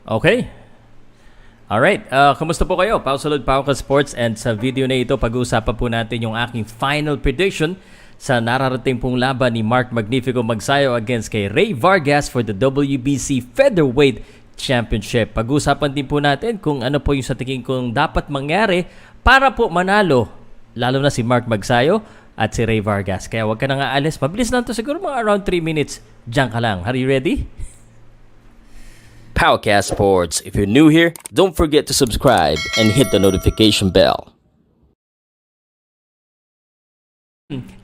Okay. Alright, kumusta po kayo? Pow Salud, Powcast Sports, and sa video na ito, pag-uusapan po natin yung aking final prediction sa nararating pong laban ni Mark Magnifico Magsayo against kay Rey Vargas for the WBC Featherweight Championship. Pag-uusapan din po natin kung ano po yung sa tingin kong dapat mangyari para po manalo, lalo na si Mark Magsayo at si Rey Vargas. Kaya huwag ka nang aalis. Mabilis lang to, siguro mga around 3 minutes. Diyan ka lang. Are you ready? Powcast Sports. If you're new here, don't forget to subscribe and hit the notification bell.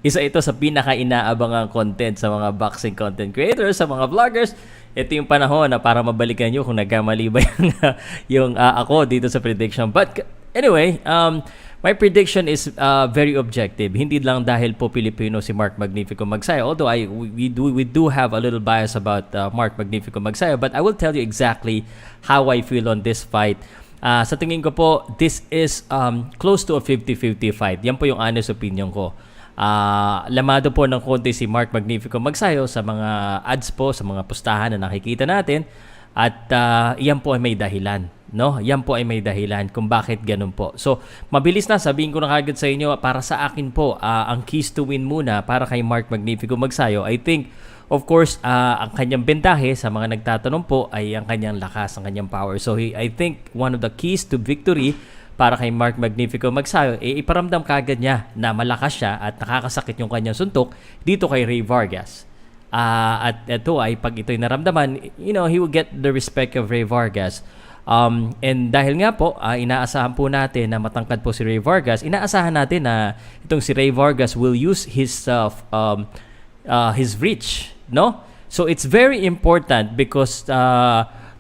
Isa ito sa pinaka-inaabangang content sa mga boxing content creators, sa mga vloggers. Ito yung panahon na para mabalikan nyo kung nagkamali ba yung ako dito sa prediction. But anyway, my prediction is very objective. Hindi lang dahil po Pilipino si Mark Magnifico Magsayo, although we do have a little bias about Mark Magnifico Magsayo, but I will tell you exactly how I feel on this fight. Sa tingin ko po, this is close to a 50-50 fight. Yan po yung honest opinion ko. Lamado po ng konti si Mark Magnifico Magsayo sa mga ads po, sa mga pustahan na nakikita natin, at yan po ay may dahilan. No, yan po ay may dahilan kung bakit ganun po. So, mabilis na, sabihin ko na kagad sa inyo, para sa akin po, ang keys to win muna para kay Mark Magnifico Magsayo, I think, of course, ang kanyang bentahe sa mga nagtatanong po ay ang kanyang lakas, ang kanyang power. So, I think one of the keys to victory para kay Mark Magnifico Magsayo, iparamdam kagad niya na malakas siya at nakakasakit yung kanyang suntok dito kay Rey Vargas. At ito ay, pag ito'y naramdaman, he will get the respect of Rey Vargas. And dahil nga po, inaasahan po natin na matangkad po si Rey Vargas, inaasahan natin na itong si Rey Vargas will use his reach, no? So it's very important because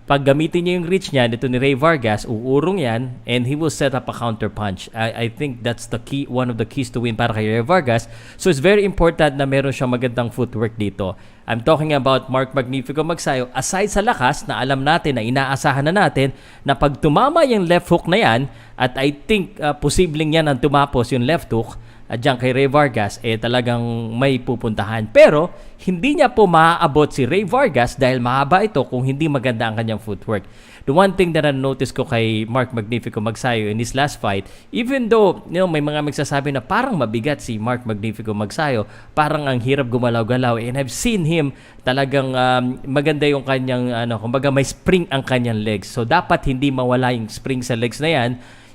pag gamitin niya yung reach niya dito ni Rey Vargas, uurong yan and he will set up a counter punch. I think that's the key, one of the keys to win para kay Rey Vargas. So it's very important na meron siyang magandang footwork dito. I'm talking about Mark Magnifico Magsayo. Aside sa lakas na alam natin na inaasahan na natin na pag tumama yung left hook na yan, at I think posibleng yan ang tumapos yung left hook at dyan kay Rey Vargas, talagang may pupuntahan. Pero hindi niya po maaabot si Rey Vargas dahil mahaba ito kung hindi maganda ang kanyang footwork. The one thing that I noticed ko kay Mark Magnifico Magsayo in his last fight, even though may mga magsasabi na parang mabigat si Mark Magnifico Magsayo, parang ang hirap gumalaw-galaw, and I've seen him talagang maganda yung kanyang kumbaga may spring ang kanyang legs. So dapat hindi mawala yung spring sa legs na yan,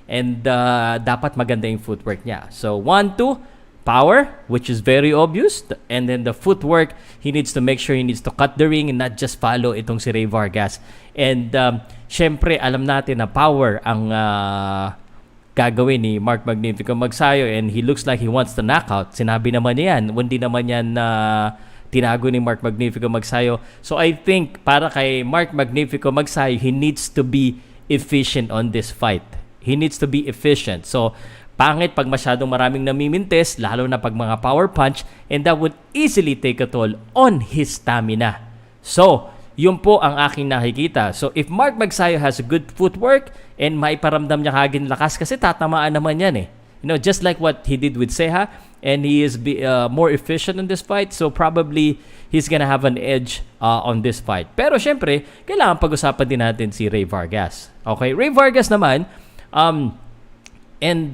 and dapat maganda yung footwork niya. So 1, 2, power, which is very obvious, and then the footwork, he needs to make sure he needs to cut the ring and not just follow itong si Rey Vargas. And syempre alam natin na power ang gagawin ni Mark Magnifico Magsayo, and he looks like he wants the knockout. Sinabi naman niya yan, hindi naman yan tinago ni Mark Magnifico Magsayo. So I think para kay Mark Magnifico Magsayo, he needs to be efficient on this fight. He needs to be efficient. So pangit pag masyadong maraming namimintes, lalo na pag mga power punch, and that would easily take a toll on his stamina. So, yun po ang aking nakikita. So, if Mark Magsayo has a good footwork and maiparamdam niya kagad lakas, kasi tatamaan naman yan just like what he did with Ceja, and he is more efficient in this fight, so probably he's gonna have an edge on this fight. Pero syempre, kailangan pag-usapan din natin si Rey Vargas. Okay, Rey Vargas naman, and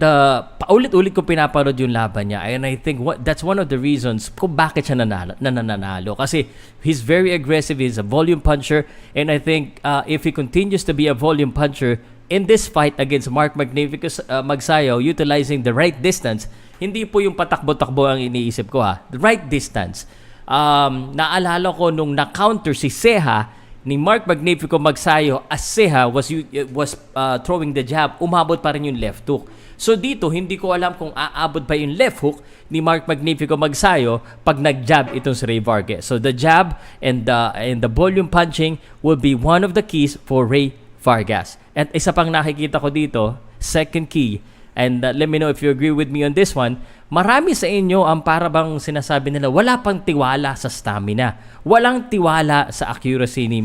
paulit-ulit ko pinapanood yung laban niya, and I think that's one of the reasons kung bakit siya nananalo. Kasi he's very aggressive, he's a volume puncher, and I think if he continues to be a volume puncher in this fight against Mark Magnifico Magsayo, utilizing the right distance, hindi po yung patakbo-takbo ang iniisip ko the right distance. Naalala ko nung na-counter si Ceja ni Mark Magnifico Magsayo, as Ceja was throwing the jab, umabot pa rin yung left hook. So dito, hindi ko alam kung aabot pa yung left hook ni Mark Magnifico Magsayo pag nag-jab itong si Rey Vargas. So the jab and the volume punching will be one of the keys for Rey Vargas. At isa pang nakikita ko dito, second key, and let me know if you agree with me on this one, marami sa inyo ang para bang sinasabi nila wala pang tiwala sa stamina. Walang tiwala sa accuracy ni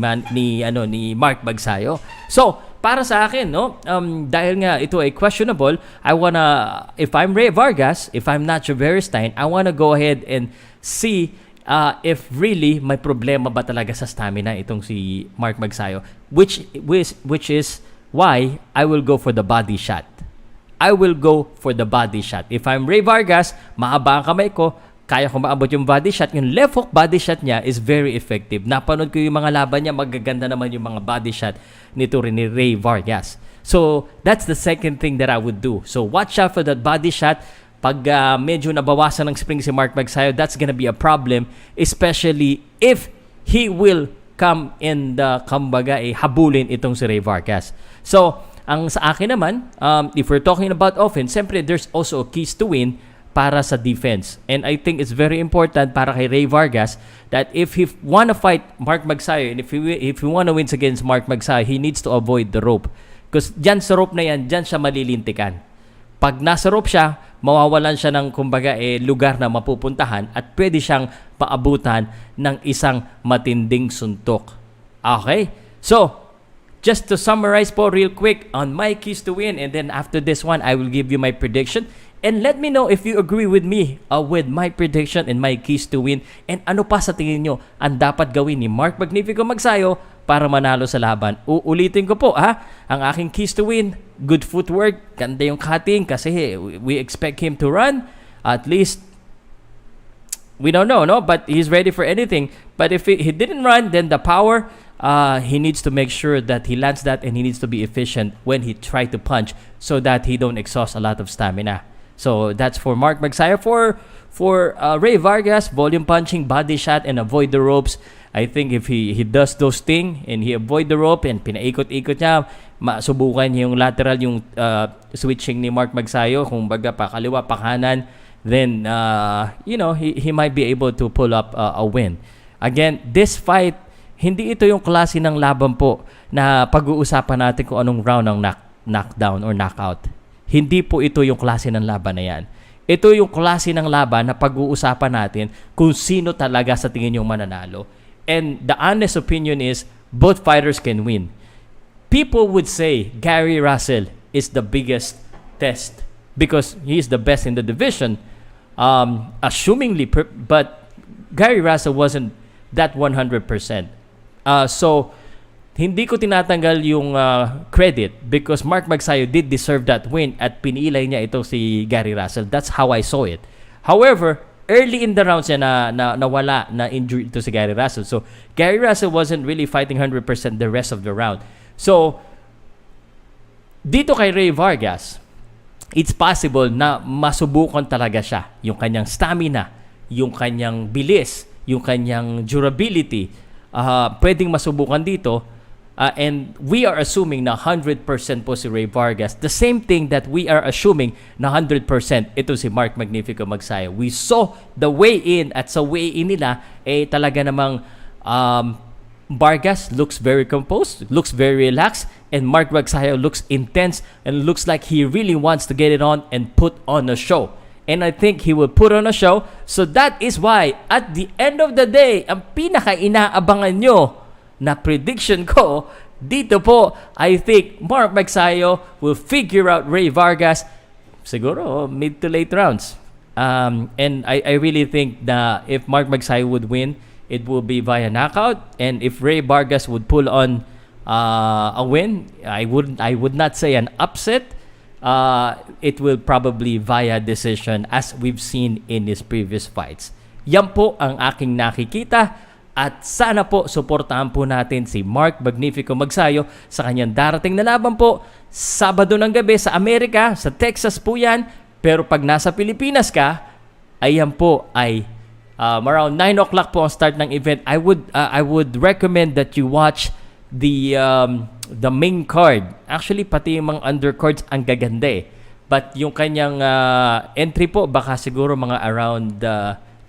Mark Magsayo. So, para sa akin, dahil nga ito ay questionable, if I'm Rey Vargas, if I'm Nacho Beristain, I wanna go ahead and see if really may problema ba talaga sa stamina itong si Mark Magsayo, which is why I will go for the body shot. I will go for the body shot. If I'm Rey Vargas, mahaba ang kamay ko, kaya ko maabot yung body shot. Yung left hook body shot niya is very effective. Napanood ko yung mga laban niya, magaganda naman yung mga body shot nito rin ni Rey Vargas. So, that's the second thing that I would do. So, watch out for that body shot. Pag medyo nabawasan ng spring si Mark Magsayo, that's gonna be a problem, especially if he will come in the, kumbaga, habulin itong si Rey Vargas. So, ang sa akin naman, if we're talking about offense, siyempre there's also keys to win para sa defense. And I think it's very important para kay Rey Vargas that if he wanna fight Mark Magsayo and if he wanna win against Mark Magsayo, he needs to avoid the rope. Because dyan sa rope na yan, dyan siya malilintikan. Pag nasa rope siya, mawawalan siya ng kumbaga lugar na mapupuntahan at pwede siyang paabutan ng isang matinding suntok. Okay? So, just to summarize po real quick on my keys to win, and then after this one, I will give you my prediction. And let me know if you agree with me with my prediction and my keys to win. And ano pa sa tingin nyo ang dapat gawin ni Mark Magnifico Magsayo para manalo sa laban. Uulitin ko po ang aking keys to win. Good footwork, ganda yung cutting kasi we expect him to run. At least, we don't know, no? But he's ready for anything. But if he didn't run, then the power... he needs to make sure that he lands that, and he needs to be efficient when he try to punch so that he don't exhaust a lot of stamina. So that's for Mark Magsayo. For Rey Vargas, volume punching, body shot, and avoid the ropes. I think if he does those things and he avoid the rope and pinaikot-ikot niya, masubukan niya yung lateral, yung switching ni Mark Magsayo, kung baga pa kaliwa, pa kanan, then he might be able to pull up a win. Again, this fight, hindi ito yung klase ng laban po na pag-uusapan natin kung anong round ang knockdown or knockout. Hindi po ito yung klase ng laban na yan. Ito yung klase ng laban na pag-uusapan natin kung sino talaga sa tingin yung mananalo. And the honest opinion is, both fighters can win. People would say Gary Russell is the biggest test because he is the best in the division. Assumingly, but Gary Russell wasn't that 100%. So, hindi ko tinatanggal yung credit because Mark Magsayo did deserve that win at pinilay niya ito si Gary Russell. That's how I saw it. However, early in the rounds niya nawala na injury ito si Gary Russell. So, Gary Russell wasn't really fighting 100% the rest of the round. So, dito kay Rey Vargas, it's possible na masubukan talaga siya. Yung kanyang stamina, yung kanyang bilis, yung kanyang durability, pwedeng masubukan dito, and we are assuming na 100% po si Rey Vargas. The same thing that we are assuming na 100% ito si Mark Magnifico Magsayo. We saw the weigh-in at sa weigh-in nila talaga namang Vargas looks very composed, looks very relaxed, and Mark Magsayo looks intense and looks like he really wants to get it on and put on a show. And I think he will put on a show. So that is why, at the end of the day, ang pinaka-inaabangan nyo na prediction ko, dito po, I think Mark Magsayo will figure out Rey Vargas siguro mid to late rounds. And I really think that if Mark Magsayo would win, it will be via knockout. And if Rey Vargas would pull on a win, I would not say an upset. It will probably via decision as we've seen in his previous fights. Yan po ang aking nakikita at sana po suportahan po natin si Mark Magnifico Magsayo sa kanyang darating na laban po Sabado ng gabi sa Amerika, sa Texas po yan. Pero pag nasa Pilipinas ka, ayan po ay around 9 o'clock po ang start ng event. I would recommend that you watch the main card. Actually, pati yung mga undercards ang gaganda eh. But yung kanyang entry po, baka siguro mga around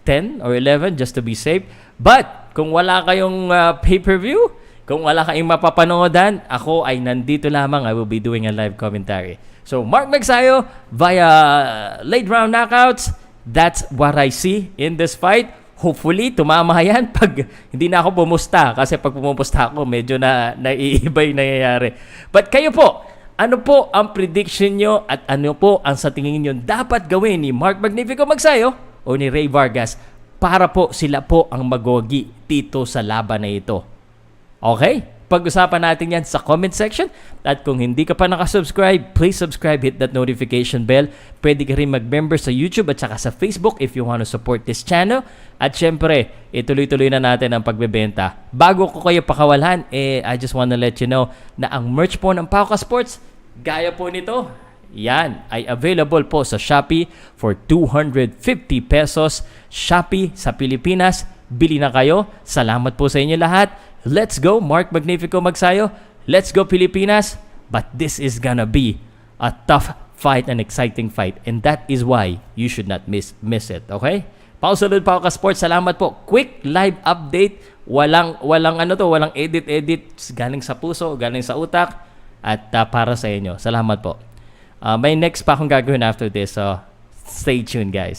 10 or 11 just to be safe. But kung wala kayong pay-per-view, kung wala kayong mapapanoodan, ako ay nandito lamang. I will be doing a live commentary. So, Mark Magsayo via late round knockouts. That's what I see in this fight. Hopefully, tumama yan pag hindi na ako bumusta. Kasi pag bumusta ako, medyo naiiba yung nangyayari. But kayo po, ano po ang prediction nyo at ano po ang sa tingin nyo dapat gawin ni Mark Magnifico Magsayo o ni Rey Vargas para po sila po ang magogi dito sa laban na ito. Okay? Pag-usapan natin yan sa comment section. At kung hindi ka pa nakasubscribe, please subscribe, hit that notification bell. Pwede ka rin mag-member sa YouTube at saka sa Facebook if you want to support this channel. At syempre, ituloy-tuloy na natin ang pagbebenta. Bago ko kayo pakawalan, I just want to let you know na ang merch po ng Powcast Sports, gaya po nito, yan, ay available po sa Shopee for 250 pesos. Shopee sa Pilipinas, bili na kayo. Salamat po sa inyo lahat. Let's go, Mark Magnifico Magsayo. Let's go, Pilipinas. But this is gonna be a tough fight, an exciting fight. And that is why you should not miss it, okay? Pow Salud, Powcast Sports. Salamat po. Quick live update. Walang edit. Galing sa puso, galing sa utak. At para sa inyo. Salamat po. May next pa akong gagawin after this. So, stay tuned, guys.